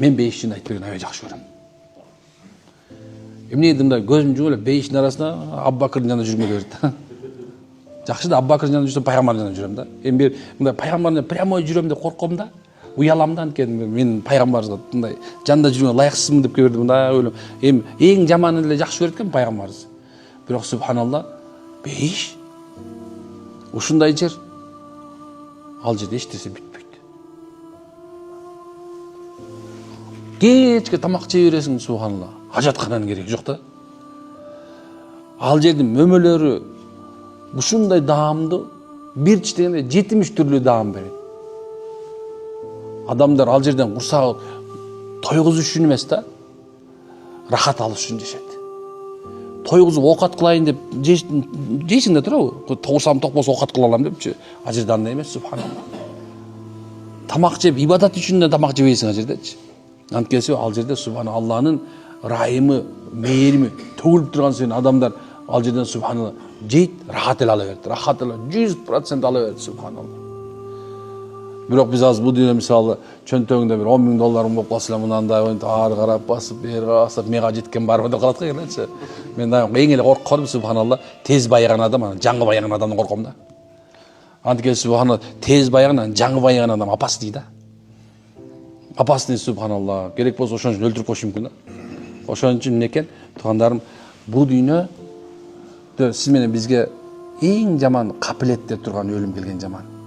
Мен бейішін айтып берген аябай жақсы көремін. Эмне мындай көзүм жұмып эле бейиштин арасында Абубакырдын жанында жүргүмө берди. Жакшы да Абубакырдын жанында жүрсөм пайгамбардын жанында жүрөм да. Эми мындай пайгамбардын прямой жүрөм деп корком да. Уялам да анткени мен пайгамбарга мындай жанында жүргөнгө ылайыксызмын деп көрдүм мындай ойлоп. Эми эң жаманын эле жакшы көрөт экен пайгамбарыбыз. Бирок субханалла бейиш ушундай жер ал жерде эч нерсе бүтпөйт. Кечке тамак жей бересиң субханалла. Ажаткананын кереги жок да. Ал жердин мөмөлөрү ушундай даамдуу бир чиштегенде 70 түрлүү даам берет. Адамдар ал жерден курсагы тойгузуш үчүн эмес да, рахат алыш үчүн жашайт. Тойгузуп оокат кылайын деп жейсиң да турабы? Тоосам ток болсо оокат кыла алам депчи. Ал жерде андай эмес субханалла. Тамак жеп ибадат үчүн да тамак жебейсиң ал жердечи. Анткени ал жерде субхана Алланын райымы, мээрими төгүлүп турган сен адамдар ал жерден субханалла жейт, рахат эле ала берет. Рахат эле 100% ала берет субханалла. Бирок биз азыр бул дүйнө мисалы чөнтөгүндө бир $10,000 болуп калса эле мынандай ары карап басып, бери басып, мага жеткен барбы деп калат го элечи. Мен дайым эң эле коркконым субханалла тез байыган адам, анан жаңы байыган адамдан корком да. Анткени субханалла тез байыган, жаңы байыган адам опасный да. Опасный субханалла. Керек болсо ошон үчүн өлтүрүп коюшу мүмкүн да. Ошон үчүн эмне экен? Туугандарым, бул дүйнө сиз менен бизге эң жаман капилетте турган өлүм келген жаман.